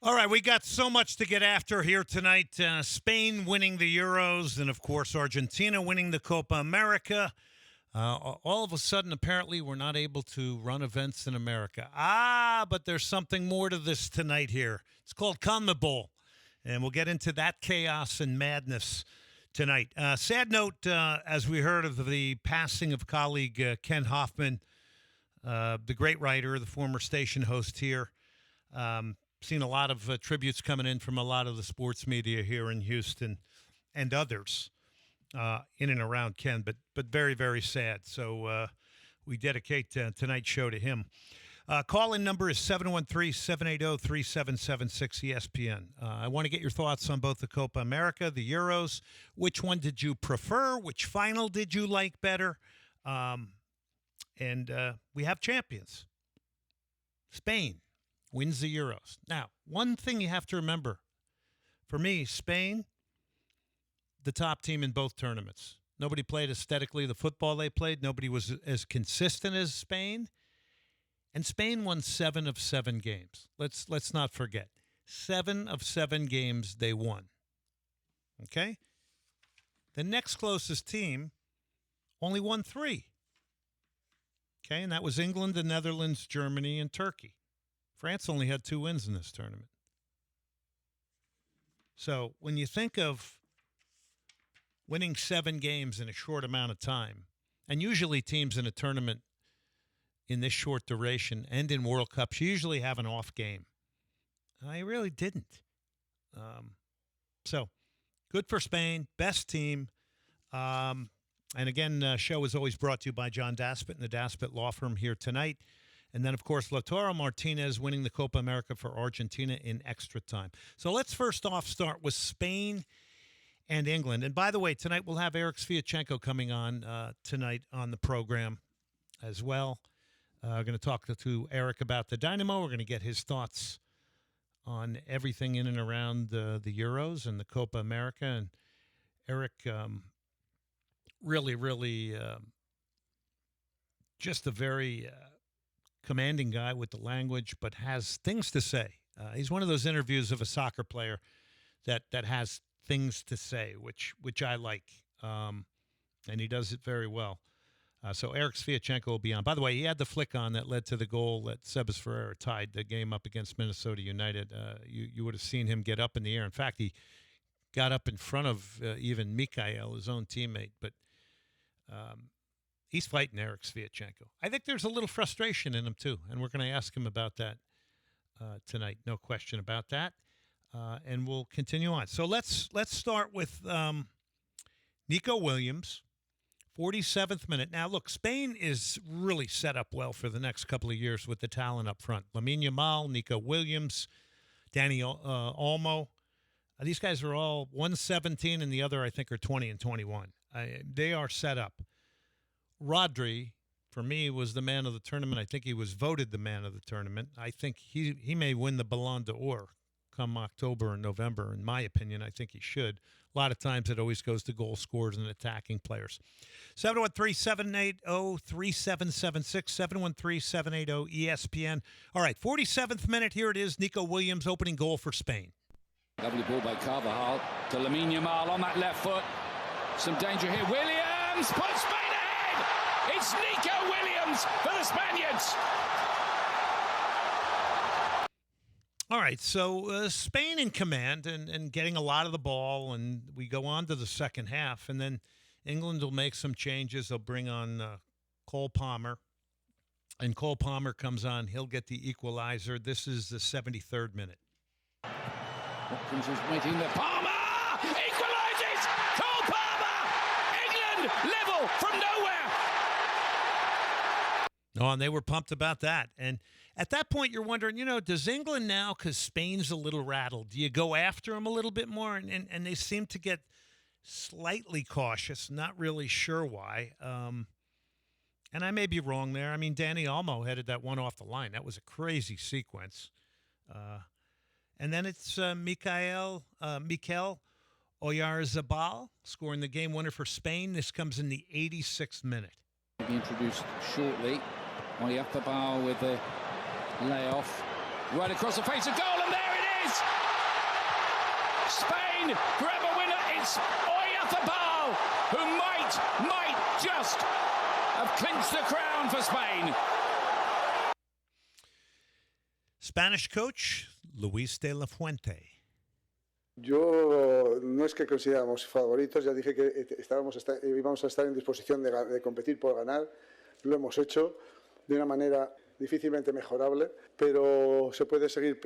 All right, we got so much to get after here tonight. Spain winning the Euros, and of course Argentina winning the Copa America. All of a sudden, apparently, we're not able to run events in America. But there's something more to this tonight here. It's called CONMEBOL, and we'll get into that chaos and madness tonight. Sad note, as we heard of the passing of colleague Ken Hoffman, the great writer, the former station host here. Seen a lot of tributes coming in from a lot of the sports media here in Houston and others in and around Ken, but very, very sad. So we dedicate tonight's show to him. Call-in number is 713-780-3776 ESPN. I want to get your thoughts on both the Copa America, the Euros. Which one did you prefer? Which final did you like better? And we have champions. Spain wins the Euros. Now, one thing you have to remember, for me, Spain, the top team in both tournaments. Nobody played aesthetically the football they played. Nobody was as consistent as Spain. And Spain won 7 of 7 games. Let's not forget. 7 of 7 games they won. Okay? The next closest team only won 3. Okay, and that was England, the Netherlands, Germany, and Turkey. France only had 2 wins in this tournament. So when you think of winning 7 games in a short amount of time, and usually teams in a tournament in this short duration and in World Cups usually have an off game. I really didn't. So good for Spain, best team. And again, show is always brought to you by John Daspit and the Daspit Law Firm here tonight. And then, of course, Lautaro Martinez winning the Copa America for Argentina in extra time. So let's first off start with Spain and England. And by the way, tonight we'll have Erik Sviatchenko coming on tonight on the program as well. We're going to talk to Erik about the Dynamo. We're going to get his thoughts on everything in and around the Euros and the Copa America. And Erik, really, just a very commanding guy with the language, but has things to say. He's one of those interviews of a soccer player that has things to say, which I like, and he does it very well. So Erik Sviatchenko will be on. By the way, he had the flick on that led to the goal that Sebas Ferreira tied the game up against Minnesota United. You would have seen him get up in the air. In fact, he got up in front of even Mikhail, his own teammate. But he's fighting Erik Sviatchenko. I think there's a little frustration in him, too, and we're going to ask him about that tonight. No question about that. And we'll continue on. So let's start with Nico Williams. 47th minute. Now, look, Spain is really set up well for the next couple of years with the talent up front. Lamine Yamal, Nico Williams, Dani Olmo. These guys are all 117, and the other, I think, are 20 and 21. They are set up. Rodri, for me, was the man of the tournament. I think he was voted the man of the tournament. I think he may win the Ballon d'Or come October and November. In my opinion, I think he should. A lot of times it always goes to goal scorers and attacking players. 713-780-3776, 713-780-ESPN. All right, 47th minute. Here it is. Nico Williams, opening goal for Spain. Lovely ball by Carvajal to Lamine Yamal on that left foot. Some danger here. Williams puts Spain ahead. It's Nico Williams for the Spaniards. All right, so Spain in command and getting a lot of the ball, and we go on to the second half, and then England will make some changes. They'll bring on Cole Palmer, and Cole Palmer comes on. He'll get the equalizer. This is the 73rd minute. Watkins is waiting there. Palmer equalises! Cole Palmer! England level from nowhere! Oh, and they were pumped about that. And at that point, you're wondering, does England now, because Spain's a little rattled, do you go after them a little bit more? And they seem to get slightly cautious, not really sure why. And I may be wrong there. I mean, Dani Olmo headed that one off the line. That was a crazy sequence. And then it's Mikel Oyarzabal scoring the game winner for Spain. This comes in the 86th minute. Will be introduced shortly. Oyarzabal with the layoff right across the face of goal, and there it is! Spain grab a winner. It's Oyarzabal who might just have clinched the crown for Spain. Spanish coach Luis de la Fuente. Yo no es que consideráramos favoritos, ya dije que íbamos a estar en disposición de competir por ganar. Lo hemos hecho de una manera difícilmente mejorable, pero se puede seguir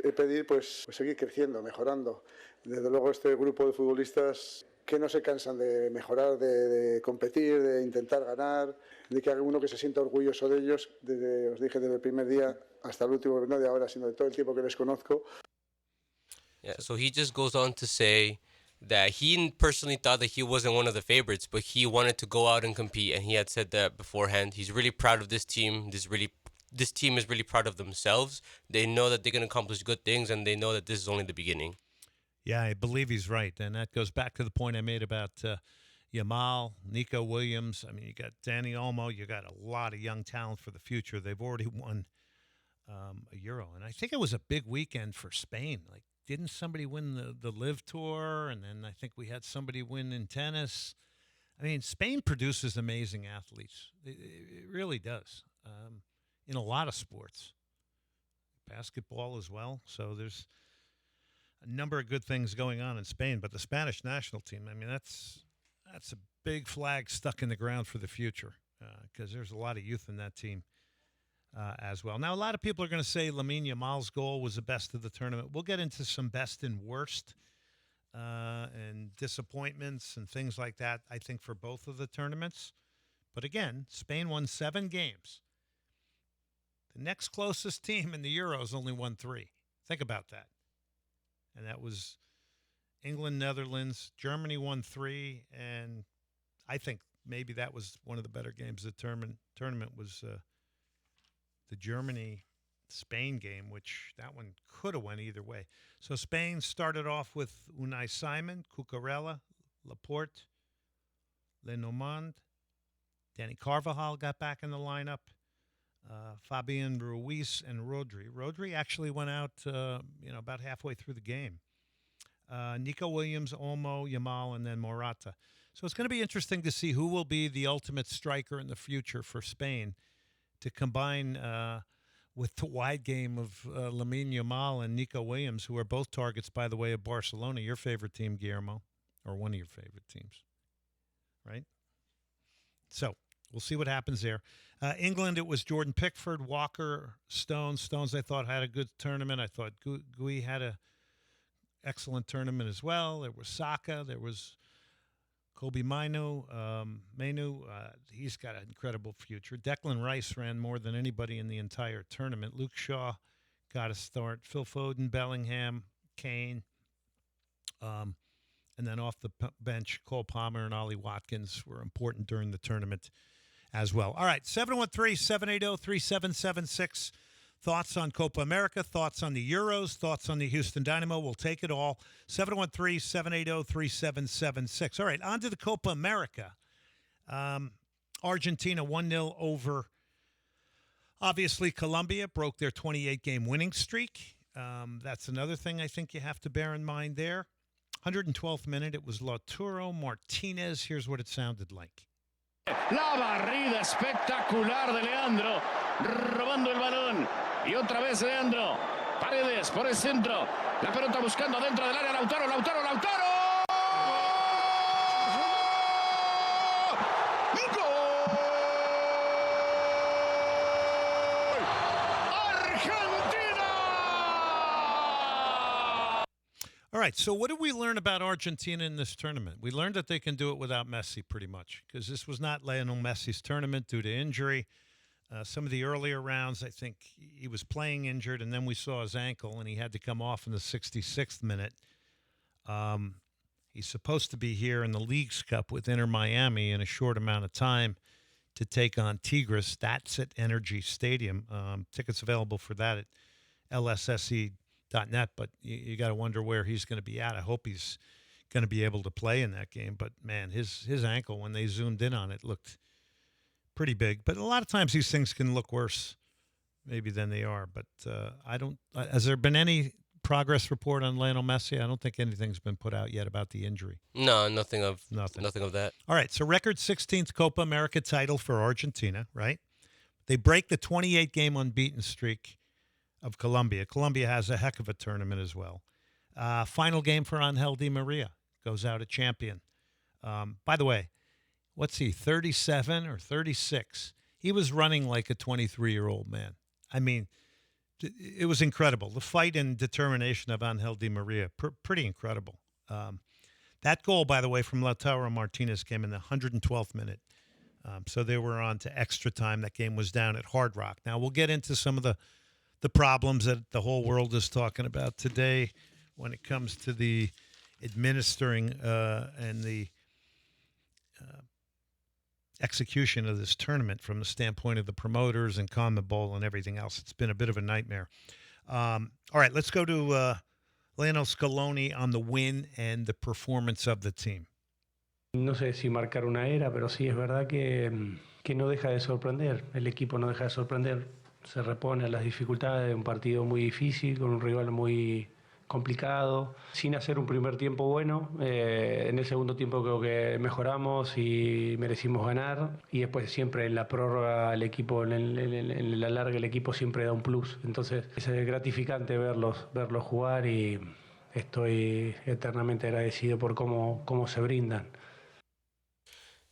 seguir creciendo, mejorando. Desde luego este grupo de futbolistas que no se cansan de mejorar, de competir, de intentar ganar, de que alguno que se sienta orgulloso de ellos, os dije desde el primer día hasta el último, no de ahora, sino de todo el tiempo que les conozco. Yeah, so he just goes on to say that he personally thought that he wasn't one of the favorites, but he wanted to go out and compete, and he had said that beforehand. He's really proud of this team. This team is really proud of themselves. They know that they can accomplish good things, and they know that this is only the beginning. Yeah, I believe he's right, and that goes back to the point I made about Yamal, Nico Williams. I mean, you got Dani Olmo. You got a lot of young talent for the future. They've already won a Euro, and I think it was a big weekend for Spain. Like, didn't somebody win the Live Tour? And then I think we had somebody win in tennis. I mean, Spain produces amazing athletes. It really does, in a lot of sports. Basketball as well. So there's a number of good things going on in Spain. But the Spanish national team, I mean, that's a big flag stuck in the ground for the future because there's a lot of youth in that team. As well. Now, a lot of people are going to say Lamine Yamal's goal was the best of the tournament. We'll get into some best and worst and disappointments and things like that, I think, for both of the tournaments. But again, Spain won 7 games. The next closest team in the Euros only won 3. Think about that. And that was England, Netherlands. Germany won 3. And I think maybe that was one of the better games of the tournament was the Germany-Spain game, which that one could have went either way. So Spain started off with Unai Simon, Cucurella, Laporte, Lenormand. Danny Carvajal got back in the lineup. Fabian Ruiz and Rodri. Rodri actually went out, about halfway through the game. Nico Williams, Olmo, Yamal, and then Morata. So it's going to be interesting to see who will be the ultimate striker in the future for Spain, to combine with the wide game of Lamine Yamal and Nico Williams, who are both targets, by the way, of Barcelona, your favorite team, Guillermo, or one of your favorite teams, right? So we'll see what happens there. England, it was Jordan Pickford, Walker, Stones. Stones, I thought, had a good tournament. I thought Gui had an excellent tournament as well. There was Saka. There was Kobe Mainu, he's got an incredible future. Declan Rice ran more than anybody in the entire tournament. Luke Shaw got a start. Phil Foden, Bellingham, Kane. And then off the bench, Cole Palmer and Ollie Watkins were important during the tournament as well. All right, 713-780-3776. Thoughts on Copa America, thoughts on the Euros, thoughts on the Houston Dynamo. We'll take it all. 713-780-3776. All right, on to the Copa America. Argentina 1-0 over, obviously, Colombia. Broke their 28-game winning streak. That's another thing I think you have to bear in mind there. 112th minute, it was Lautaro Martinez. Here's what it sounded like. La barrida espectacular de Leandro, robando el balón. Y otra vez Leandro. Paredes por el centro. La pelota buscando dentro del área. Lautaro. All right, so what did we learn about Argentina in this tournament? We learned that they can do it without Messi pretty much, because this was not Lionel Messi's tournament due to injury. Some of the earlier rounds, I think he was playing injured, and then we saw his ankle, and he had to come off in the 66th minute. He's supposed to be here in the Leagues Cup with Inter Miami in a short amount of time to take on Tigres. That's at Energy Stadium. Tickets available for that at lsse.net, but you got to wonder where he's going to be at. I hope he's going to be able to play in that game. But, man, his ankle, when they zoomed in on it, looked pretty big. But a lot of times these things can look worse maybe than they are. But has there been any progress report on Lionel Messi? I don't think anything's been put out yet about the injury. No, nothing of that. All right, so record 16th Copa America title for Argentina, right? They break the 28-game unbeaten streak of Colombia. Colombia has a heck of a tournament as well. Final game for Angel Di Maria. Goes out a champion. By the way, what's he, 37 or 36? He was running like a 23-year-old man. I mean, it was incredible. The fight and determination of Angel Di Maria, pretty incredible. That goal, by the way, from Lautaro Martinez came in the 112th minute. So they were on to extra time. That game was down at Hard Rock. Now, we'll get into some of the problems that the whole world is talking about today when it comes to the administering and the execution of this tournament from the standpoint of the promoters and CONMEBOL and everything else. It's been a bit of a nightmare. All right, let's go to Lionel Scaloni on the win and the performance of the team. No sé si marcar una era, pero sí es verdad que no deja de sorprender. El equipo no deja de sorprender. Se repone a las dificultades de un partido muy difícil, con un rival muy complicado, sin hacer un primer tiempo bueno. En el segundo tiempo creo que mejoramos y merecimos ganar. Y después siempre en la prórroga el equipo, en la larga el equipo siempre da un plus. Entonces es gratificante verlos jugar y estoy eternamente agradecido por cómo se brindan.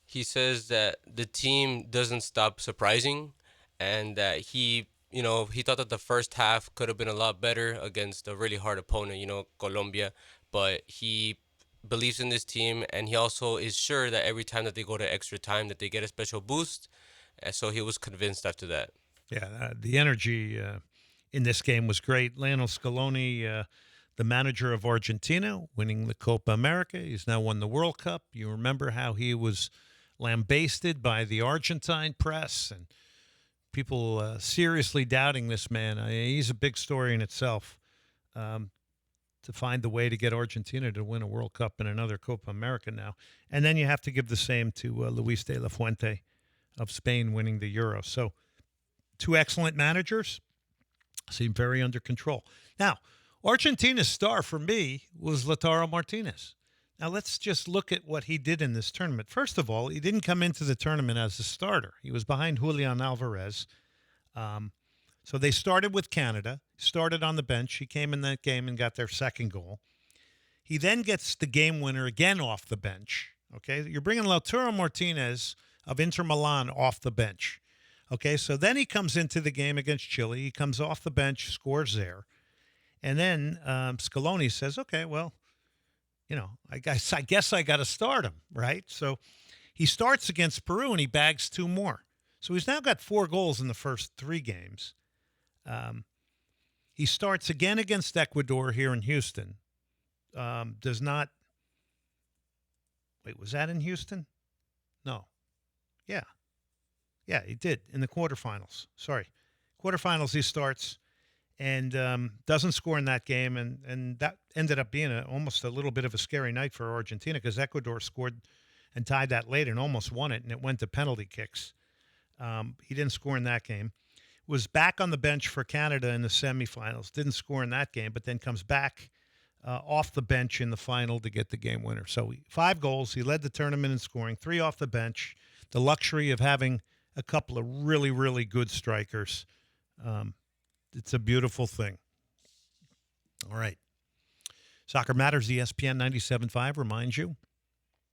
He says that the team doesn't stop surprising, and that he thought that the first half could have been a lot better against a really hard opponent, Colombia, but he believes in this team, and he also is sure that every time that they go to extra time that they get a special boost, so he was convinced after that. Yeah, the energy in this game was great. Lionel Scaloni, the manager of Argentina, winning the Copa America. He's now won the World Cup. You remember how he was lambasted by the Argentine press and people seriously doubting this man. He's a big story in itself to find the way to get Argentina to win a World Cup and another Copa America now. And then you have to give the same to Luis de la Fuente of Spain winning the Euro. So two excellent managers, seem very under control. Now, Argentina's star for me was Lautaro Martinez. Now, let's just look at what he did in this tournament. First of all, he didn't come into the tournament as a starter. He was behind Julian Alvarez. So they started with Canada, started on the bench. He came in that game and got their second goal. He then gets the game winner again off the bench. Okay, you're bringing Lautaro Martinez of Inter Milan off the bench. Okay, so then he comes into the game against Chile. He comes off the bench, scores there. And then Scaloni says, okay, well, I guess I got to start him, right? So he starts against Peru and he bags two more. So he's now got 4 goals in the first 3 games. He starts again against Ecuador here in Houston. Was that in Houston? No. Yeah, he did in the quarterfinals. Sorry. Quarterfinals he starts and doesn't score in that game, and that ended up being almost a little bit of a scary night for Argentina because Ecuador scored and tied that late and almost won it, and it went to penalty kicks. He didn't score in that game. Was back on the bench for Canada in the semifinals. Didn't score in that game, but then comes back off the bench in the final to get the game winner. So 5 goals. He led the tournament in scoring, 3 off the bench. The luxury of having a couple of really, really good strikers. It's a beautiful thing. All right. Soccer Matters, ESPN 97.5 reminds you,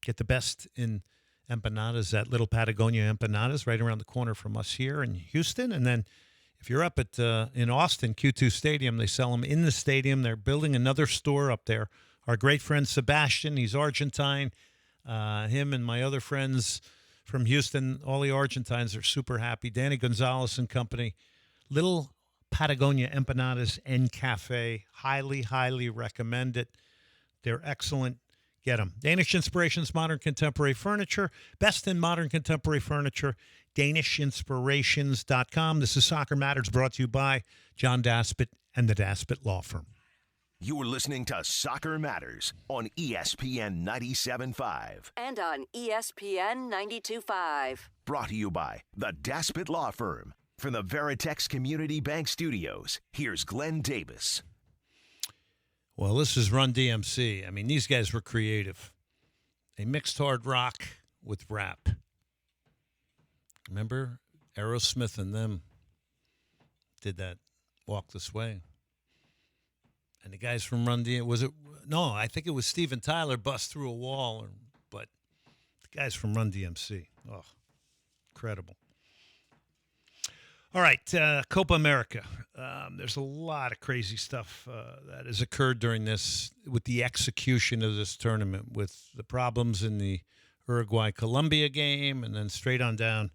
get the best in empanadas at Little Patagonia Empanadas right around the corner from us here in Houston. And then if you're up at in Austin, Q2 Stadium, they sell them in the stadium. They're building another store up there. Our great friend Sebastian, he's Argentine. Him and my other friends from Houston, all the Argentines are super happy. Danny Gonzalez and company. Little Patagonia Empanadas and Cafe. Highly, highly recommend it. They're excellent. Get them. Danish Inspirations Modern Contemporary Furniture. Best in modern contemporary furniture. DanishInspirations.com. This is Soccer Matters brought to you by John Daspit and the Daspit Law Firm. You are listening to Soccer Matters on ESPN 97.5. And on ESPN 92.5. Brought to you by the Daspit Law Firm. From the Veritex Community Bank Studios, here's Glenn Davis. Well, this is Run DMC. I mean, these guys were creative. They mixed hard rock with rap. Remember? Aerosmith and them did that Walk This Way. And the guys from Run DMC, I think it was Steven Tyler bust through a wall, but the guys from Run DMC, incredible. All right, Copa America. There's a lot of crazy stuff that has occurred during this with the execution of this tournament, with the problems in the Uruguay-Colombia game, and then straight on down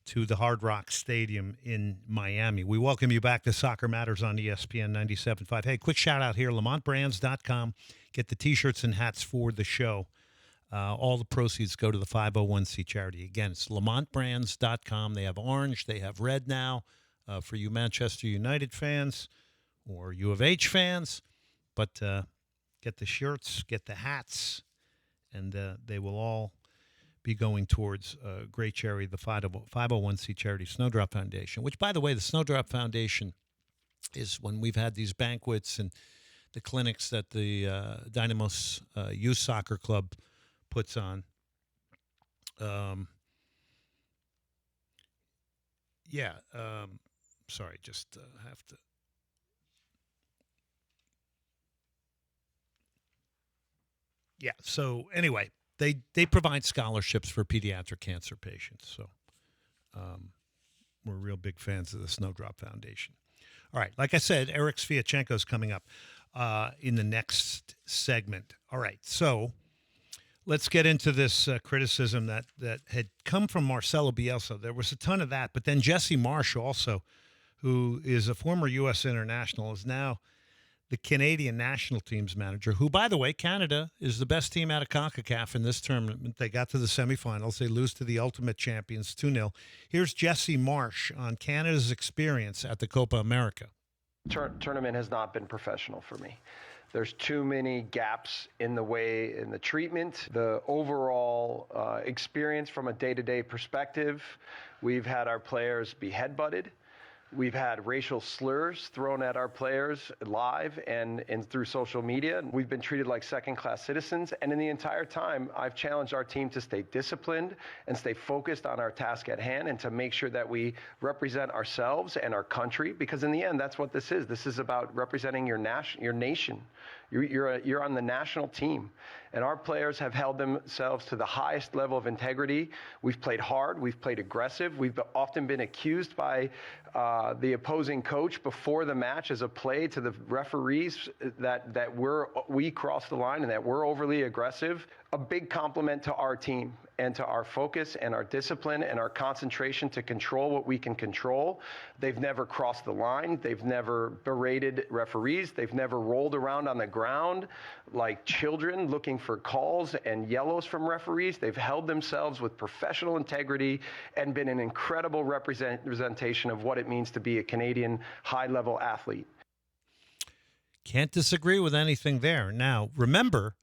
to the Hard Rock Stadium in Miami. We welcome you back to Soccer Matters on ESPN 97.5. Hey, quick shout-out here, LamontBrands.com. Get the T-shirts and hats for the show. All the proceeds go to the 501c charity. Again, it's LamontBrands.com. They have orange. They have red now for you Manchester United fans or U of H fans. But get the shirts, get the hats, and they will all be going towards a great charity, the 501c charity, Snowdrop Foundation, which, by the way, the Snowdrop Foundation is when we've had these banquets and the clinics that the Dynamo's Youth Soccer Club puts on. Sorry, just have to. Yeah, so anyway, they provide scholarships for pediatric cancer patients. So we're real big fans of the Snowdrop Foundation. All right, like I said, Erik Sviatchenko is coming up in the next segment. All right, so let's get into this criticism that had come from Marcelo Bielsa. There was a ton of that, but then Jesse Marsch also, who is a former U.S. international, is now the Canadian national team's manager, who, by the way, Canada is the best team out of CONCACAF in this tournament. They got to the semifinals. They lose to the ultimate champions 2-0. Here's Jesse Marsch on Canada's experience at the Copa America. Tournament has not been professional for me. There's too many gaps in the treatment, the overall experience from a day-to-day perspective. We've had our players be headbutted. We've had racial slurs thrown at our players live and through social media. We've been treated like second-class citizens. And in the entire time, I've challenged our team to stay disciplined and stay focused on our task at hand and to make sure that we represent ourselves and our country. Because in the end, that's what this is. This is about representing your nation. You're on the national team. And our players have held themselves to the highest level of integrity. We've played hard. We've played aggressive. We've often been accused by the opposing coach before the match as a play to the referees that we crossed the line and that we're overly aggressive. A big compliment to our team and to our focus and our discipline and our concentration to control what we can control. They've never crossed the line. They've never berated referees. They've never rolled around on the ground like children looking for calls and yellows from referees. They've held themselves with professional integrity and been an incredible representation of what it means to be a Canadian high-level athlete. Can't disagree with anything there. Now, remember,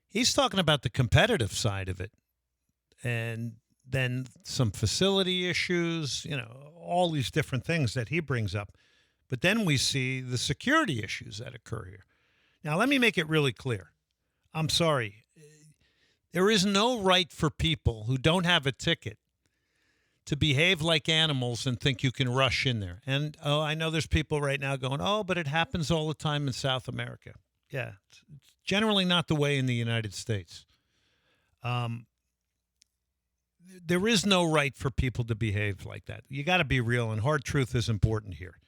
he's talking about the competitive side of it. And then some facility issues, all these different things that he brings up. But then we see the security issues that occur here. Now, let me make it really clear. I'm sorry. There is no right for people who don't have a ticket to behave like animals and think you can rush in there. And, I know there's people right now going, but it happens all the time in South America. Yeah, it's generally not the way in the United States. There is no right for people to behave like that. You got to be real, and hard truth is important here.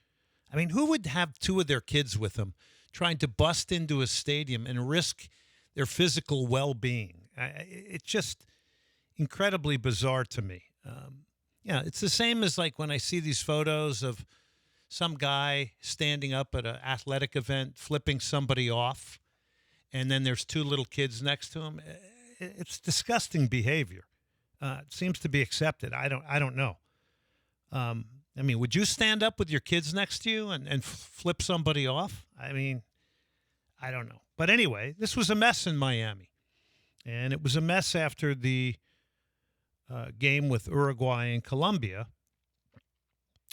I mean, who would have two of their kids with them trying to bust into a stadium and risk their physical well-being? It's just incredibly bizarre to me. It's the same as like when I see these photos of some guy standing up at an athletic event, flipping somebody off, and then there's two little kids next to him. It's disgusting behavior. It seems to be accepted. I don't know. I mean, would you stand up with your kids next to you and flip somebody off? I mean, I don't know. But anyway, this was a mess in Miami. And it was a mess after the game with Uruguay and Colombia.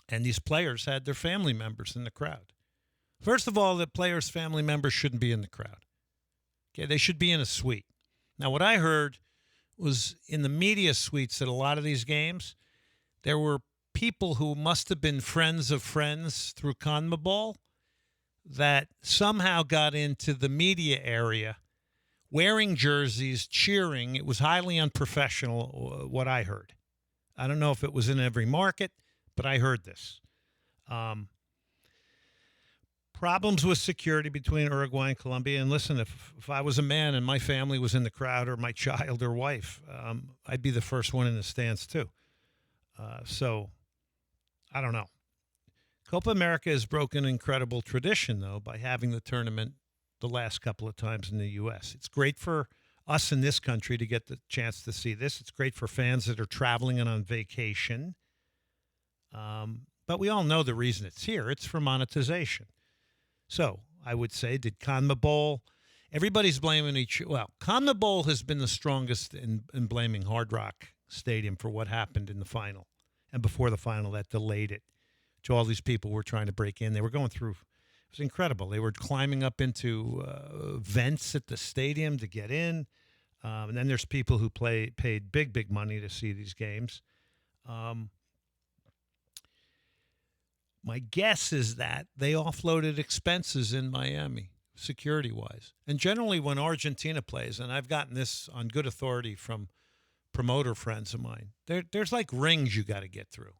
And these players had their family members in the crowd. First of all, the players' family members shouldn't be in the crowd. Okay, they should be in a suite. Now, what I heard was in the media suites at a lot of these games, there were people who must have been friends of friends through CONMEBOL that somehow got into the media area wearing jerseys, cheering. It was highly unprofessional, what I heard. I don't know if it was in every market, but I heard this. Problems with security between Uruguay and Colombia. And listen, if I was a man and my family was in the crowd, or my child or wife, I'd be the first one in the stands too. So I don't know. Copa America has broken incredible tradition, though, by having the tournament the last couple of times in the U.S. It's great for us in this country to get the chance to see this. It's great for fans that are traveling and on vacation. But we all know the reason it's here. It's for monetization. So I would say, did CONMEBOL, everybody's blaming CONMEBOL has been the strongest in blaming Hard Rock Stadium for what happened in the final. And before the final, that delayed it. To all these people were trying to break in. They were going through, it was incredible. They were climbing up into vents at the stadium to get in. And then there's people who paid big money to see these games. My guess is that they offloaded expenses in Miami, security-wise. And generally when Argentina plays, and I've gotten this on good authority from promoter friends of mine, there's like rings you got to get through.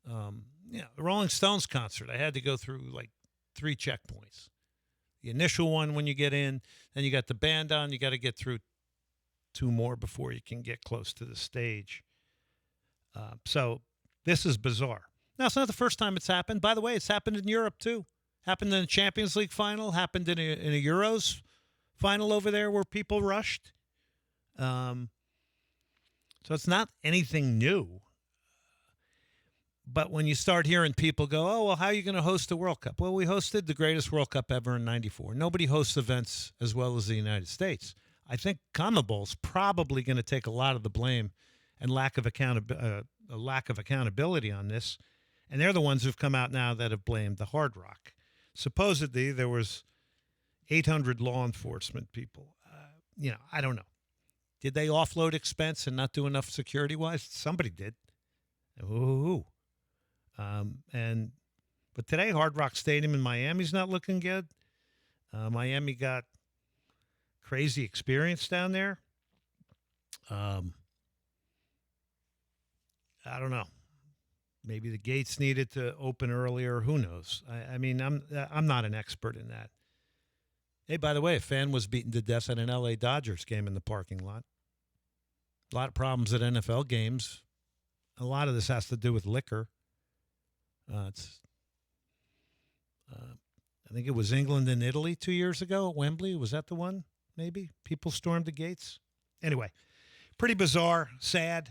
The Rolling Stones concert, I had to go through like 3 checkpoints. The initial one when you get in, then you got the band on, you got to get through 2 more before you can get close to the stage. So this is bizarre. Now, it's not the first time it's happened. By the way, it's happened in Europe, too. Happened in a Champions League final. Happened in a Euros final over there where people rushed. So it's not anything new. But when you start hearing people go, oh, well, how are you going to host the World Cup? Well, we hosted the greatest World Cup ever in '94. Nobody hosts events as well as the United States. I think CONMEBOL's probably going to take a lot of the blame and lack of accountability on this. And they're the ones who've come out now that have blamed the Hard Rock. Supposedly, there was 800 law enforcement people. I don't know. Did they offload expense and not do enough security-wise? Somebody did. Ooh. But today, Hard Rock Stadium in Miami's not looking good. Miami got crazy experience down there. I don't know. Maybe the gates needed to open earlier. Who knows? I mean, I'm not an expert in that. Hey, by the way, a fan was beaten to death at an L.A. Dodgers game in the parking lot. A lot of problems at NFL games. A lot of this has to do with liquor. I think it was England and Italy 2 years ago at Wembley. Was that the one? Maybe people stormed the gates. Anyway, pretty bizarre, sad.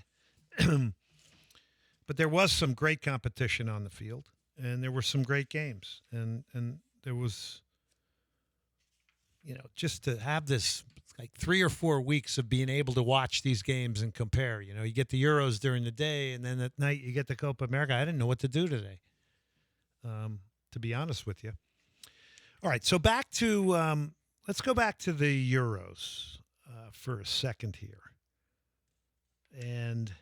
But there was some great competition on the field, and there were some great games, and there was, just to have this like 3 or 4 weeks of being able to watch these games and compare. You get the Euros during the day, and then at night you get the Copa America. I didn't know what to do today, to be honest with you. All right, so let's go back to the Euros for a second here. And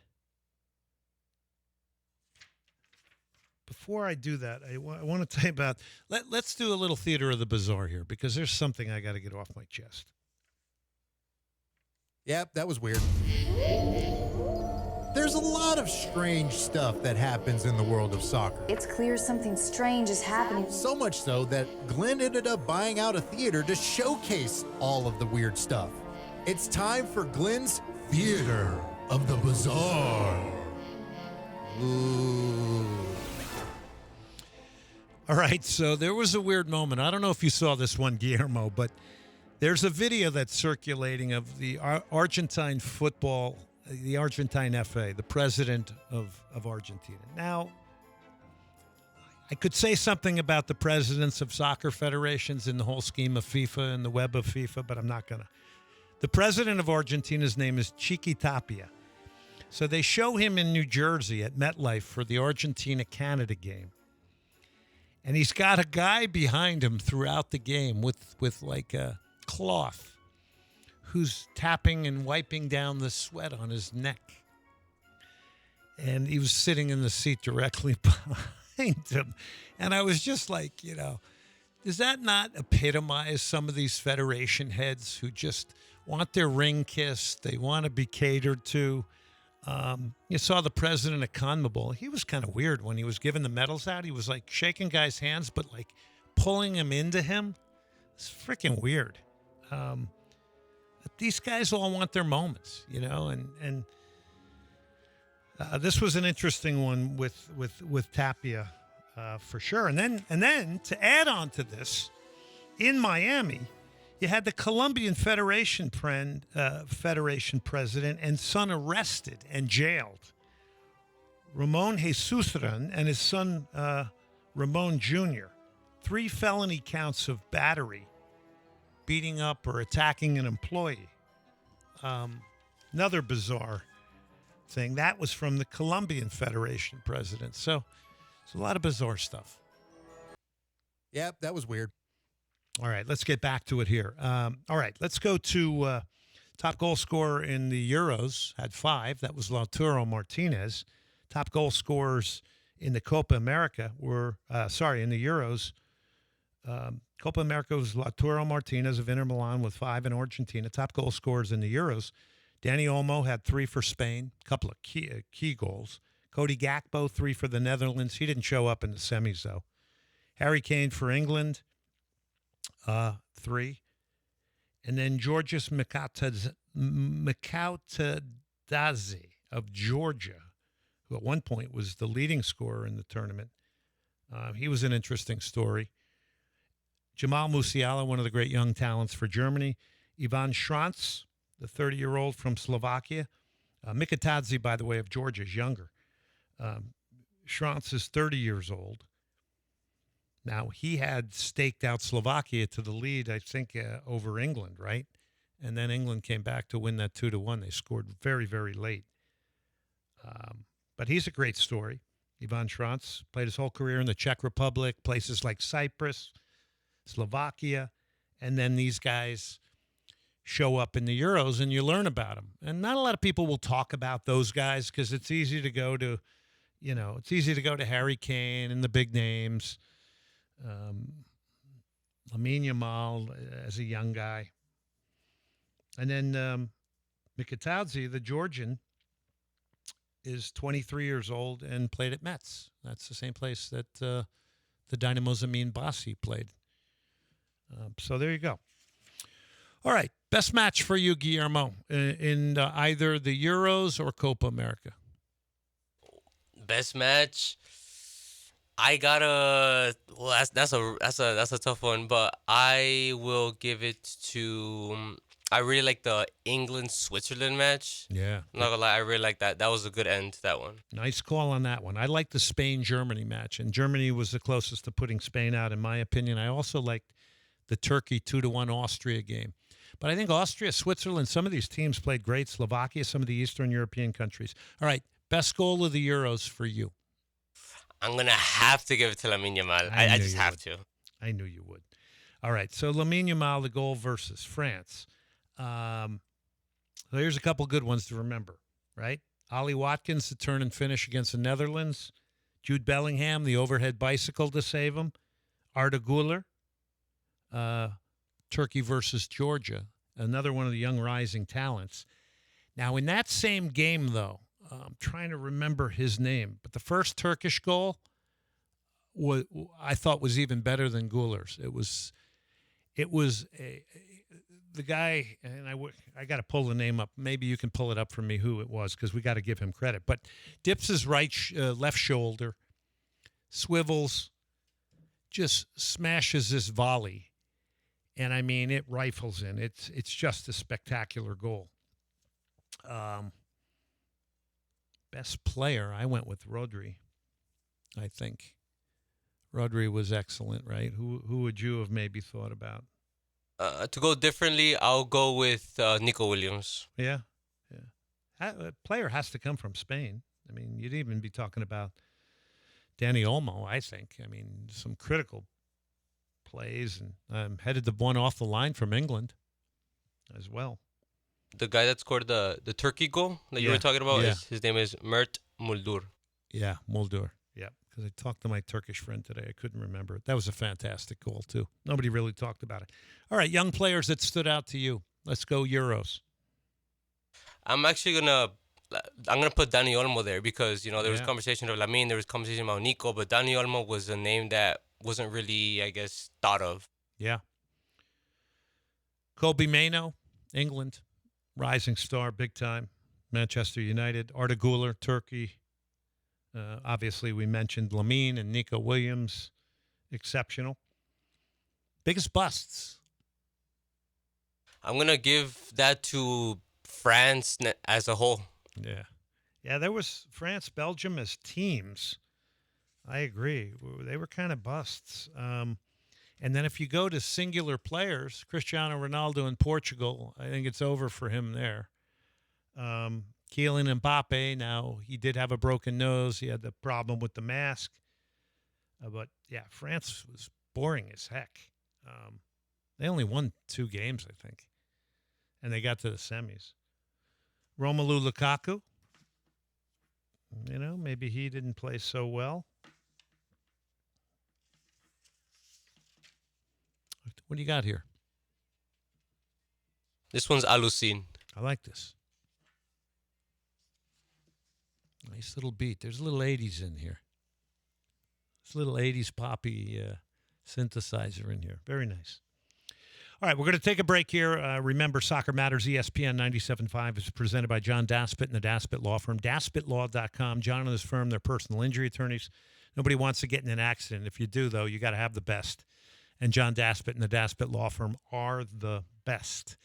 before I do that, I want to tell you about, let's do a little theater of the bizarre here, because there's something I got to get off my chest. Yep, that was weird. There's a lot of strange stuff that happens in the world of soccer. It's clear something strange is happening. So much so that Glenn ended up buying out a theater to showcase all of the weird stuff. It's time for Glenn's Theater of the Bizarre. Ooh. All right, so there was a weird moment. I don't know if you saw this one, Guillermo, but there's a video that's circulating of the Argentine football, the Argentine FA, the president of Argentina. Now, I could say something about the presidents of soccer federations in the whole scheme of FIFA and the web of FIFA, but I'm not going to. The president of Argentina's name is Chiqui Tapia. So they show him in New Jersey at MetLife for the Argentina-Canada game. And he's got a guy behind him throughout the game with like a cloth who's tapping and wiping down the sweat on his neck. And he was sitting in the seat directly behind him. And I was just like, does that not epitomize some of these federation heads who just want their ring kissed? They want to be catered to. You saw the president of CONMEBOL. He was kind of weird when he was giving the medals out. He was like shaking guys' hands, but like pulling him into him. It's freaking weird. But these guys all want their moments, and this was an interesting one with Tapia for sure. And then to add on to this, in Miami, you had the Colombian Federation president and son arrested and jailed. Ramon Jesusran and his son Ramon Jr. 3 felony counts of battery, beating up or attacking an employee. Another bizarre thing. That was from the Colombian Federation president. So it's a lot of bizarre stuff. Yeah, that was weird. All right, let's get back to it here. All right, let's go to top goal scorer in the Euros, had 5. That was Lautaro Martinez. Top goal scorers in the Copa America were, in the Euros. Copa America was Lautaro Martinez of Inter Milan with 5 in Argentina. Top goal scorers in the Euros. Danny Olmo had 3 for Spain, a couple of key goals. Cody Gakpo, 3 for the Netherlands. He didn't show up in the semis, though. Harry Kane for England. 3. And then Georgios Mikautadze of Georgia, who at one point was the leading scorer in the tournament. He was an interesting story. Jamal Musiala, one of the great young talents for Germany. Ivan Schranz, the 30-year-old from Slovakia. Mikautadze, by the way, of Georgia, is younger. Schranz is 30 years old. Now, he had staked out Slovakia to the lead, I think, over England, right? And then England came back to win that 2-1. They scored very, very late. But he's a great story. Ivan Schranz played his whole career in the Czech Republic, places like Cyprus, Slovakia, and then these guys show up in the Euros, and you learn about them. And not a lot of people will talk about those guys because it's easy to go to, Harry Kane and the big names. Lamine Yamal as a young guy. And then Mikautadze, the Georgian, is 23 years old and played at Metz. That's the same place that the Dynamo's Amin Bassi played. So there you go. All right. Best match for you, Guillermo, in either the Euros or Copa America? Best match? I gotta. Well, that's a tough one, but I will give it to. I really like the England-Switzerland match. Yeah, I'm not gonna lie, I really like that. That was a good end to that one. Nice call on that one. I like the Spain-Germany match, and Germany was the closest to putting Spain out, in my opinion. I also liked the Turkey 2-1 Austria game, but I think Austria, Switzerland, some of these teams played great. Slovakia, some of the Eastern European countries. All right, best goal of the Euros for you. I'm going to have to give it to Lamine Yamal. I just have to. I knew you would. All right, so Lamine Yamal, the goal versus France. So here's a couple good ones to remember, right? Ollie Watkins, the turn and finish against the Netherlands. Jude Bellingham, the overhead bicycle to save him. Arda Güler, Turkey versus Georgia, another one of the young rising talents. Now, in that same game, though, I'm trying to remember his name, but the first Turkish goal I thought was even better than Güler's. It was the guy, and I got to pull the name up. Maybe you can pull it up for me who it was, because we got to give him credit. But dips his left shoulder, swivels, just smashes this volley, and I mean it rifles in. It's just a spectacular goal. Best player, I went with Rodri. I think Rodri was excellent, right? Who would you have maybe thought about? To go differently, I'll go with Nico Williams. Yeah. A player has to come from Spain. I mean, you'd even be talking about Danny Olmo, I think. I mean, some critical plays, and headed the one off the line from England as well. The guy that scored the Turkey goal that you were talking about, his name is Mert Muldur. Yeah, Muldur. Yeah, because I talked to my Turkish friend today. I couldn't remember it. That was a fantastic goal, too. Nobody really talked about it. All right, young players that stood out to you. Let's go Euros. I'm actually gonna put Dani Olmo there because there was conversation of Lamine, there was conversation about Nico, but Dani Olmo was a name that wasn't really, I guess, thought of. Yeah. Kobe Mainoo, England, rising star, big time. Manchester United. Arda Güler, Turkey. Obviously, we mentioned Lamine and Nico Williams, exceptional. Biggest busts. I'm gonna give that to France as a whole. Yeah, there was France, Belgium as teams. I agree. They were kind of busts. And then if you go to singular players, Cristiano Ronaldo in Portugal, I think it's over for him there. Kylian Mbappe, now he did have a broken nose. He had the problem with the mask. But, yeah, France was boring as heck. They only won 2 games, I think. And they got to the semis. Romelu Lukaku, maybe he didn't play so well. What do you got here? This one's Alucin. I like this. Nice little beat. There's a little 80s in here. This little 80s poppy synthesizer in here. Very nice. All right, we're going to take a break here. Remember, Soccer Matters, ESPN 97.5 is presented by John Daspit and the Daspit Law Firm. DaspitLaw.com. John and his firm, they're personal injury attorneys. Nobody wants to get in an accident. If you do, though, you got to have the best. And John Daspit and the Daspit Law Firm are the best.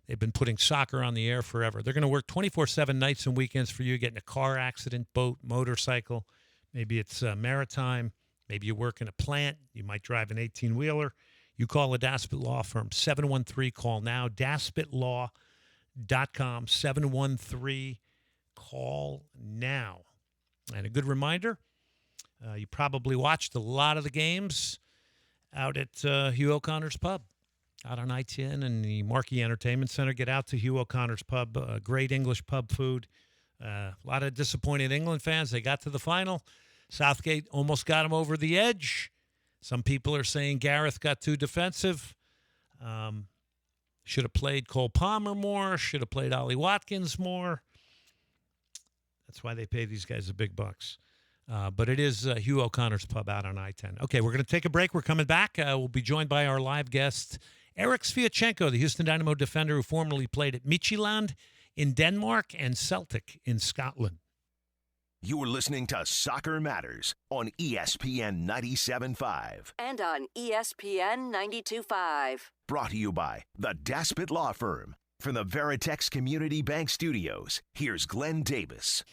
They've been putting soccer on the air forever. They're going to work 24/7 nights and weekends for you. Get in a car accident, boat, motorcycle. Maybe it's maritime. Maybe you work in a plant. You might drive an 18-wheeler. You call the Daspit Law Firm, 713-CALL-NOW, DaspitLaw.com, 713-CALL-NOW. And a good reminder, you probably watched a lot of the games out at Hugh O'Connor's Pub, out on I-10 and the Marquee Entertainment Center. Get out to Hugh O'Connor's Pub, great English pub food. A lot of disappointed England fans. They got to the final. Southgate almost got them over the edge. Some people are saying Gareth got too defensive. Should have played Cole Palmer more. Should have played Ollie Watkins more. That's why they pay these guys the big bucks. But it is Hugh O'Connor's Pub out on I-10. Okay, we're going to take a break. We're coming back. We'll be joined by our live guest, Erik Sviatchenko, the Houston Dynamo defender who formerly played at Midtjylland in Denmark and Celtic in Scotland. You're listening to Soccer Matters on ESPN 97.5. And on ESPN 92.5. Brought to you by the Daspit Law Firm. From the Veritex Community Bank Studios, here's Glenn Davis.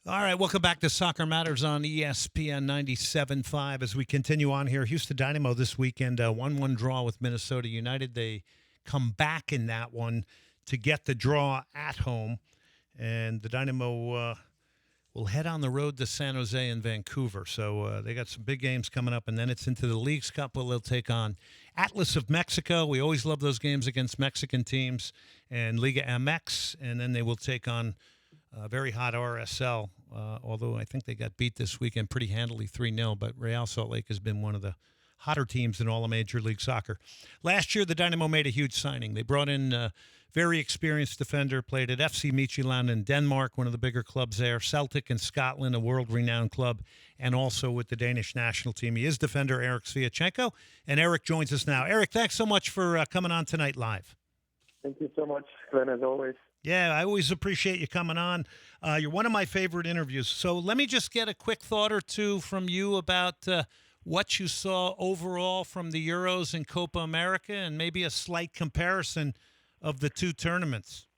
All right, welcome back to Soccer Matters on ESPN 97.5. As we continue on here, Houston Dynamo this weekend, 1-1 draw with Minnesota United. They come back in that one to get the draw at home. And the Dynamo will head on the road to San Jose and Vancouver. So they got some big games coming up, and then it's into the Leagues Cup where they'll take on Atlas of Mexico. We always love those games against Mexican teams, and Liga MX, and then they will take on very hot RSL, although I think they got beat this weekend pretty handily 3-0, but Real Salt Lake has been one of the hotter teams in all of Major League Soccer. Last year, the Dynamo made a huge signing. They brought in a very experienced defender, played at FC Midtjylland in Denmark, one of the bigger clubs there, Celtic in Scotland, a world-renowned club, and also with the Danish national team. He is defender Erik Sviatchenko, and Erik joins us now. Erik, thanks so much for coming on tonight live. Thank you so much, Glenn, as always. Yeah, I always appreciate you coming on. You're one of my favorite interviews. So let me just get a quick thought or two from you about what you saw overall from the Euros and Copa America, and maybe a slight comparison of the two tournaments.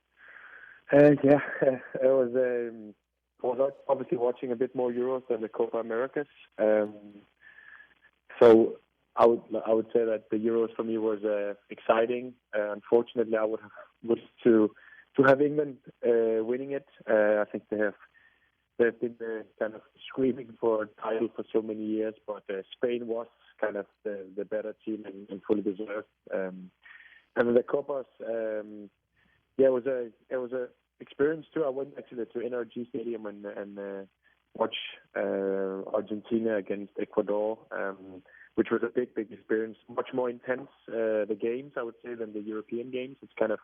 It was obviously watching a bit more Euros than the Copa Americas. So I would say that the Euros for me was exciting. Unfortunately, I would have wished to have England winning it. I think they have they've been kind of screaming for a title for so many years, but Spain was kind of the better team and fully deserved. And the Copas, it was a experience too. I went actually to NRG Stadium and watch Argentina against Ecuador, which was a big experience. Much more intense the games, I would say, than the European games. It's kind of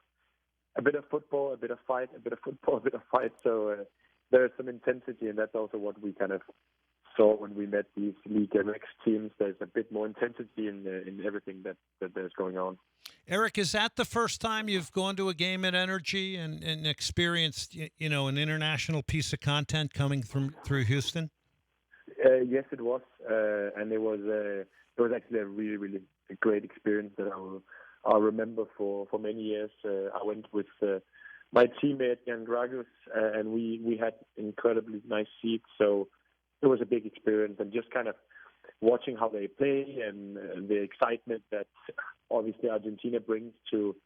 a bit of football, a bit of fight, a bit of football, a bit of fight. So there's some intensity, and that's also what we kind of saw when we met these League MX teams. There's a bit more intensity in everything that there's going on. Erik, is that the first time you've gone to a game at Energy and experienced, an international piece of content coming through Houston? Yes, it was, and it was actually a really great experience that I'll remember for many years. I went with my teammate Jan Dragus, and we had incredibly nice seats, so it was a big experience. And just kind of watching how they play and the excitement that obviously Argentina brings to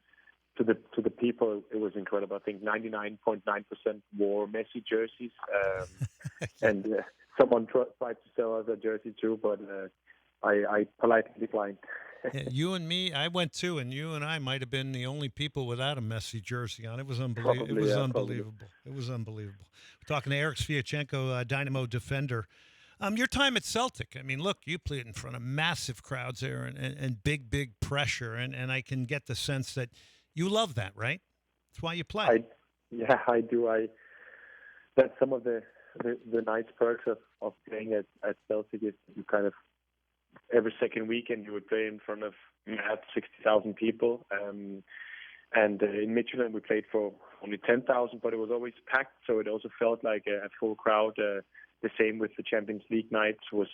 the people, it was incredible. I think 99.9% wore Messi jerseys, and someone tried to sell us a jersey too, but I politely declined. You and me, I went too, and you and I might have been the only people without a Messi jersey on. It was unbelievable. Probably, unbelievable. It was unbelievable. We're talking to Erik Sviatchenko, Dynamo defender. Your time at Celtic, I mean, look, you played in front of massive crowds there and big pressure, and I can get the sense that you love that, right? That's why you play. I do. That's some of the nice perks of playing at Celtic is you kind of every second weekend you would play in front of 60,000 people. And in Michelin we played for only 10,000, but it was always packed, so it also felt like a full crowd. The same with the Champions League nights was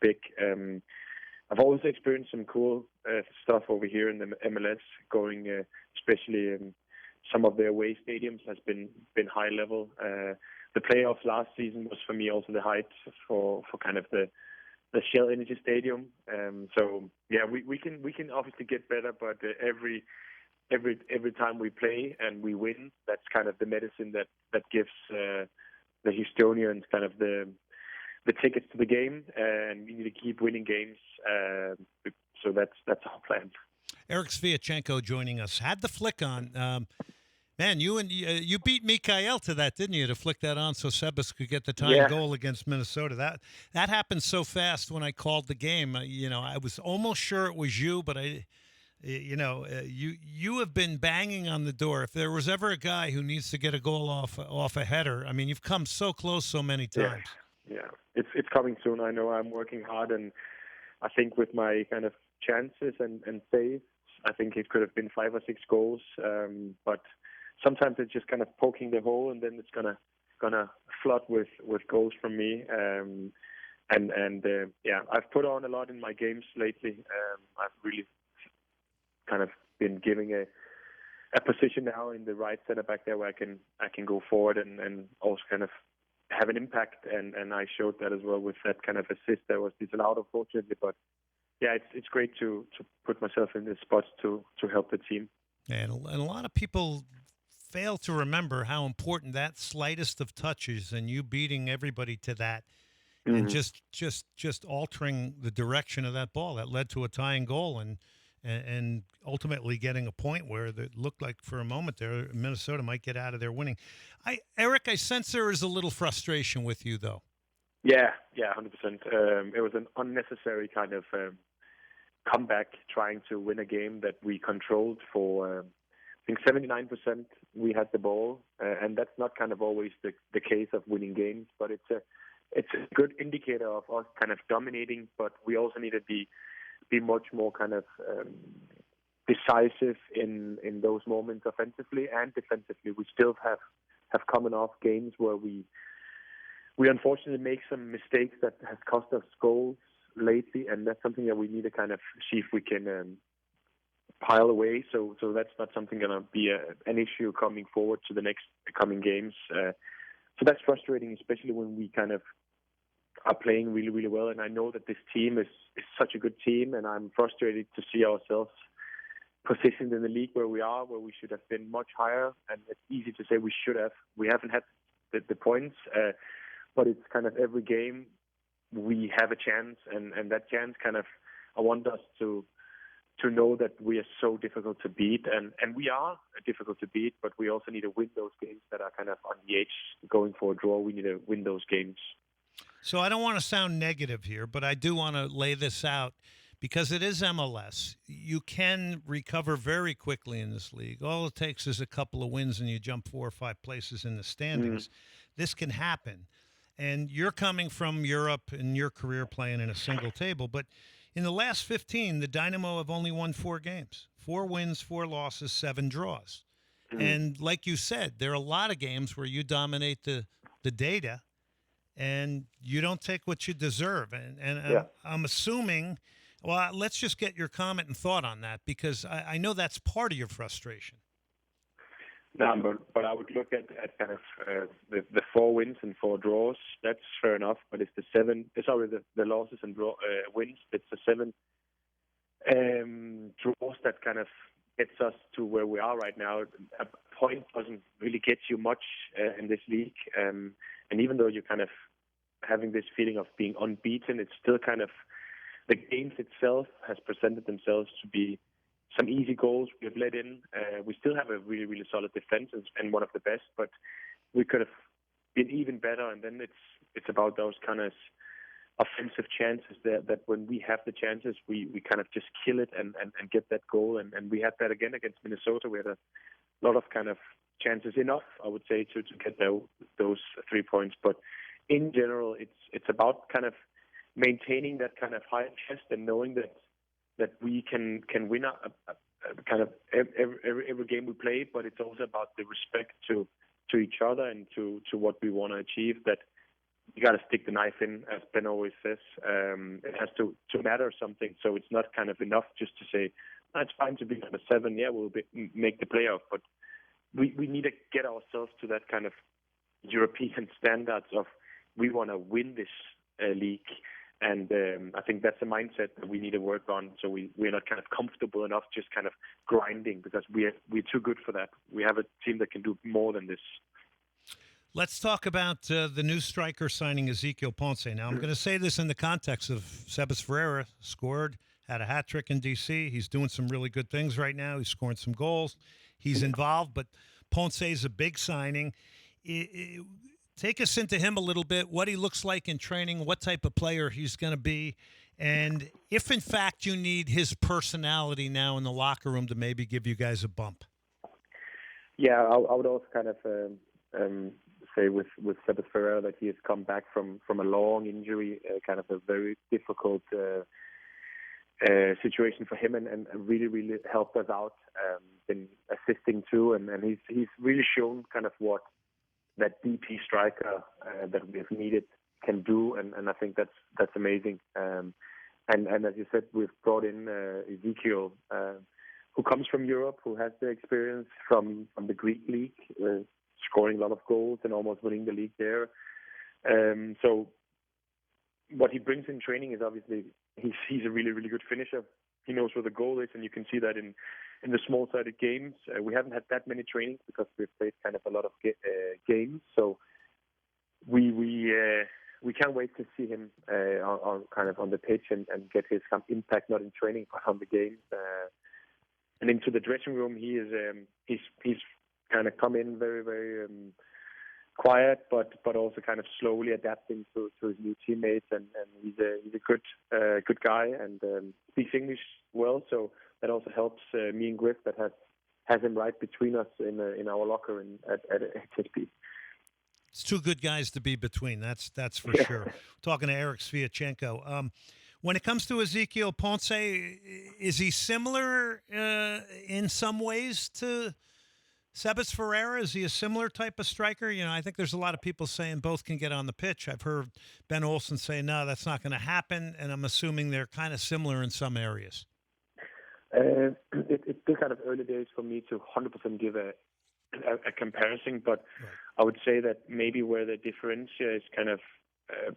big. I've always experienced some cool stuff over here in the MLS, going especially some of the away stadiums has been high level. The playoffs last season was for me also the height for kind of the Shell Energy Stadium. So yeah, we can obviously get better, but every time we play and we win, that's kind of the medicine that gives the Houstonians kind of the tickets to the game, and we need to keep winning games. So that's our plan. Erik Sviatchenko joining us. Had the flick on. Man, you beat Mikael to that, didn't you? To flick that on so Sebas could get the tying goal against Minnesota. That happened so fast when I called the game. I was almost sure it was you, but you have been banging on the door. If there was ever a guy who needs to get a goal off a header, I mean, you've come so close so many times. Yeah. It's coming soon. I know I'm working hard, and I think with my kind of chances and saves, I think it could have been 5 or 6 goals. But sometimes it's just kind of poking the hole, and then it's gonna flood with goals from me. I've put on a lot in my games lately. I've really kind of been giving a position now in the right center back there where I can go forward and also kind of have an impact, and I showed that as well with that kind of assist that was disallowed, unfortunately. But yeah, it's great to put myself in this spot to help the team. And a lot of people fail to remember how important that slightest of touches and you beating everybody to that, and just altering the direction of that ball that led to a tying goal and ultimately getting a point where it looked like for a moment there Minnesota might get out of there winning. Erik, I sense there is a little frustration with you though. Yeah, 100%. It was an unnecessary kind of comeback trying to win a game that we controlled for. I think 79% we had the ball, and that's not kind of always the case of winning games, but it's a good indicator of us kind of dominating. But we also need to be much more kind of decisive in those moments offensively and defensively. We still have coming off games where we unfortunately make some mistakes that has cost us goals lately, and that's something that we need to kind of see if we can pile away. So that's not something going to be an issue coming forward to the next coming games. So that's frustrating, especially when we kind of are playing really, really well. And I know that this team is such a good team, and I'm frustrated to see ourselves positioned in the league where we are, where we should have been much higher. And it's easy to say we should have. We haven't had the points. but it's kind of every game we have a chance, and that chance kind of, I want us to know that we are so difficult to beat, and we are difficult to beat, but we also need to win those games that are kind of on the edge going for a draw. We need to win those games. So I don't want to sound negative here, but I do want to lay this out because it is MLS. You can recover very quickly in this league. All it takes is a couple of wins and you jump 4 or 5 places in the standings. This can happen. And you're coming from Europe in your career playing in a single table, but in the last 15, the Dynamo have only won 4 games. 4 wins, 4 losses, 7 draws. And like you said, there are a lot of games where you dominate the data and you don't take what you deserve. And I'm assuming, well, let's just get your comment and thought on that, because I know that's part of your frustration. No, but I would look at kind of the 4 wins and 4 draws. That's fair enough. But it's the losses and wins. It's the 7 draws that kind of gets us to where we are right now. A point doesn't really get you much in this league. And even though you're kind of having this feeling of being unbeaten, it's still kind of the games itself has presented themselves to be some easy goals we have let in. We still have a really, really solid defense and one of the best, but we could have been even better. And then it's about those kind of offensive chances that when we have the chances, we kind of just kill it and get that goal. And we had that again against Minnesota. We had a lot of kind of chances, enough, I would say, to get those 3 points. But in general, it's about kind of maintaining that kind of high chest and knowing that we can win a kind of every game we play, but it's also about the respect to each other and to what we want to achieve, that you got to stick the knife in, as Ben always says. It has to matter something, so it's not kind of enough just to say, it's fine to be number 7, we'll make the playoff, but we need to get ourselves to that kind of European standards of we want to win this league. And I think that's a mindset that we need to work on. So we're not kind of comfortable enough just kind of grinding, because we're too good for that. We have a team that can do more than this. Let's talk about the new striker signing, Ezequiel Ponce. Now, I'm going to say this in the context of Sebas Ferreira scored, had a hat trick in D.C. He's doing some really good things right now. He's scoring some goals. He's involved, but Ponce is a big signing. Take us into him a little bit, what he looks like in training, what type of player he's going to be, and if, in fact, you need his personality now in the locker room to maybe give you guys a bump. Yeah, I would also kind of say with Sebas Ferreira that he has come back from a long injury, kind of a very difficult situation for him, and really, really helped us out, been assisting too, and he's really shown kind of what that DP striker that we have needed can do, and I think that's amazing. And as you said, we've brought in Ezequiel, who comes from Europe, who has the experience from the Greek league, scoring a lot of goals and almost winning the league there. So what he brings in training is obviously he's a really, really good finisher. He knows where the goal is, and you can see that in the small-sided games. We haven't had that many trainings because we've played kind of a lot of games. So we can't wait to see him on kind of on the pitch and get his impact, not in training but on the games. And into the dressing room, he's kind of come in very, very quiet, but also kind of slowly adapting to his new teammates, and he's a good guy and speaks English well, so that also helps me and Griff, that has him right between us in our locker at HSP. It's 2 good guys to be between. That's for sure. Talking to Erik Sviatchenko. When it comes to Ezequiel Ponce, is he similar in some ways to Sebas Ferreira? Is he a similar type of striker? You know, I think there's a lot of people saying both can get on the pitch. I've heard Ben Olsen say, no, that's not going to happen, and I'm assuming they're kind of similar in some areas. It's still kind of early days for me to 100% give a comparison, but right. I would say that maybe where the differential is kind of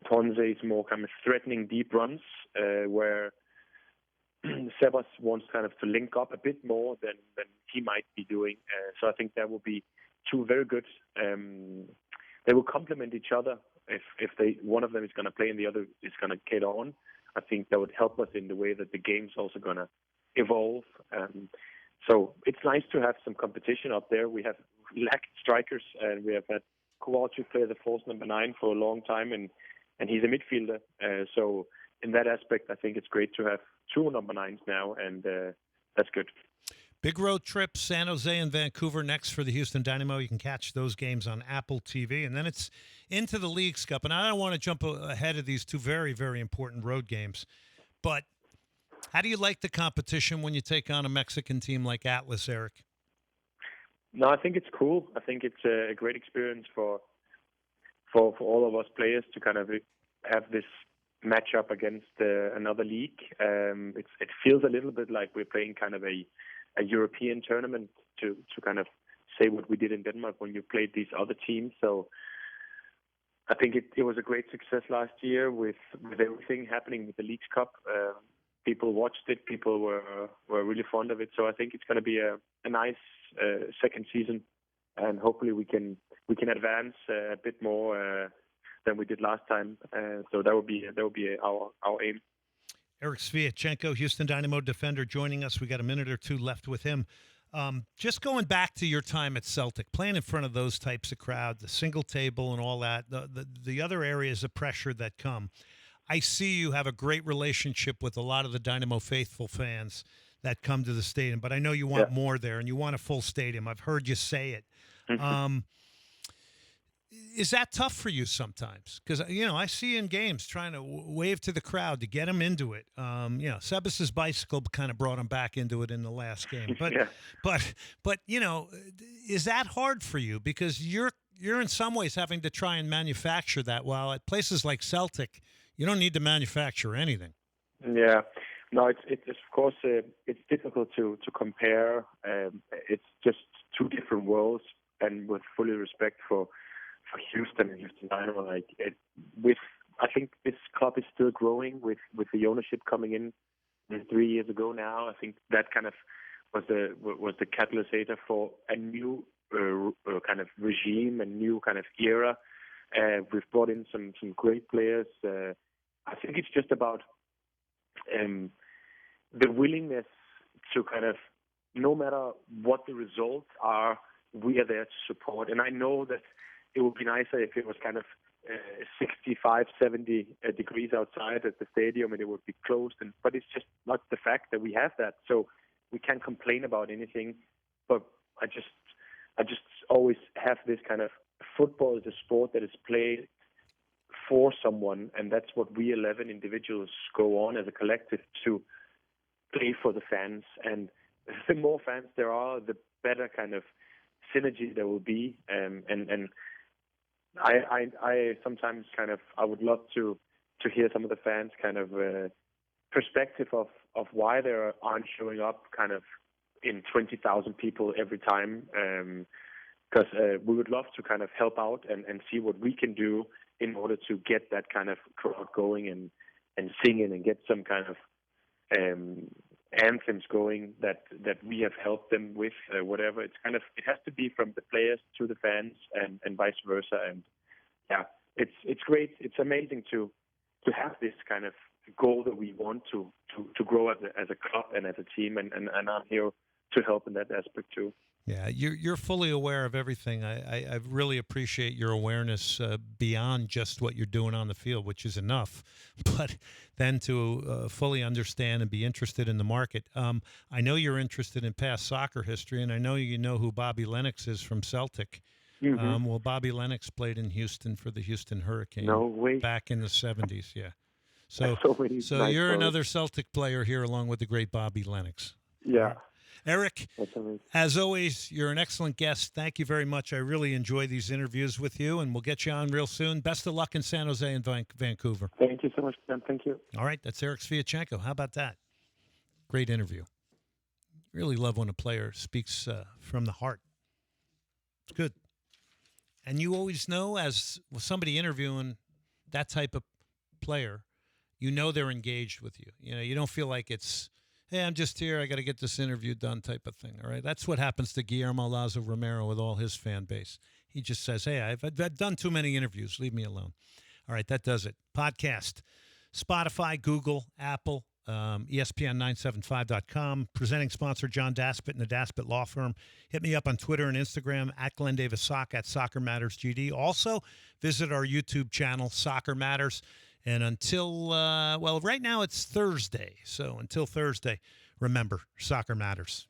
Ponce is more kind of threatening deep runs, where Sebas wants kind of to link up a bit more than he might be doing. So I think that will be 2 very good. They will complement each other if one of them is going to play and the other is going to get on, I think that would help us in the way that the game's also going to evolve. So it's nice to have some competition up there. We have lacked strikers, and we have had Kowalczyk play the false number 9 for a long time, and he's a midfielder. So in that aspect, I think it's great to have 2 number 9s now, and that's good. Big road trips, San Jose and Vancouver next for the Houston Dynamo. You can catch those games on Apple TV. And then it's into the Leagues Cup. And I don't want to jump ahead of these 2 very, very important road games. But how do you like the competition when you take on a Mexican team like Atlas, Erik? No, I think it's cool. I think it's a great experience for all of us players to kind of have this matchup against another league. It feels a little bit like we're playing kind of a European tournament to kind of say what we did in Denmark when you played these other teams. So I think it was a great success last year with everything happening with the Leagues Cup. People watched it. People were really fond of it. So I think it's going to be a nice second season, and hopefully we can advance a bit more than we did last time. So that would be our aim. Erik Sviatchenko, Houston Dynamo defender, joining us. We got a minute or 2 left with him. Just going back to your time at Celtic, playing in front of those types of crowd, the single table and all that, the other areas of pressure that come. I see you have a great relationship with a lot of the Dynamo faithful fans that come to the stadium, but I know you want more there, and you want a full stadium. I've heard you say it. Is that tough for you sometimes? Because, I see you in games trying to wave to the crowd to get them into it. Sebas's bicycle kind of brought him back into it in the last game. But, but is that hard for you? Because you're in some ways having to try and manufacture that, while at places like Celtic, you don't need to manufacture anything. Yeah. No, it's of course, it's difficult to compare. It's just 2 different worlds, and with fully respect for Houston and Houston Dynamo, I think this club is still growing with the ownership coming in 3 years ago now. I think that kind of was the catalyst for a new kind of regime, a new kind of era. We've brought in some great players. I think it's just about the willingness to kind of, no matter what the results are, we are there to support. And I know that it would be nicer if it was kind of 65, 70 degrees outside at the stadium and it would be closed. But it's just not the fact that we have that. So we can't complain about anything. But I just always have this kind of, football is a sport that is played for someone, and that's what we 11 individuals go on as a collective to play for the fans. And the more fans there are, the better kind of synergy there will be. And I sometimes kind of, I would love to hear some of the fans kind of perspective of why they aren't showing up kind of in 20,000 people every time. Because we would love to kind of help out and see what we can do in order to get that kind of crowd going and singing and get some kind of anthems going that we have helped them with, whatever. It's kind of, it has to be from the players to the fans and vice versa. And yeah, it's great. It's amazing to have this kind of goal that we want to grow as a club and as a team. And I'm here to help in that aspect too. Yeah, you're fully aware of everything. I really appreciate your awareness beyond just what you're doing on the field, which is enough, but then to fully understand and be interested in the market. I know you're interested in past soccer history, and I know you know who Bobby Lennox is from Celtic. Mm-hmm. Well, Bobby Lennox played in Houston for the Houston Hurricane back in the 70s, yeah. So you're another Celtic player here along with the great Bobby Lennox. Yeah. Erik, as always, you're an excellent guest. Thank you very much. I really enjoy these interviews with you, and we'll get you on real soon. Best of luck in San Jose and Vancouver. Thank you so much, Dan. Thank you. All right, that's Erik Sviatchenko. How about that? Great interview. Really love when a player speaks from the heart. It's good. And you always know, as with somebody interviewing that type of player, you know they're engaged with you. You know, you don't feel like it's, hey, I'm just here, I got to get this interview done type of thing, all right? That's what happens to Guillermo Lazo Romero with all his fan base. He just says, hey, I've done too many interviews. Leave me alone. All right, that does it. Podcast, Spotify, Google, Apple, ESPN975.com. Presenting sponsor, John Daspit and the Daspit Law Firm. Hit me up on Twitter and Instagram, at Glenn Davis Sock, at Soccer Matters GD. Also, visit our YouTube channel, Soccer Matters. And until, right now it's Thursday. So until Thursday, remember, Soccer Matters.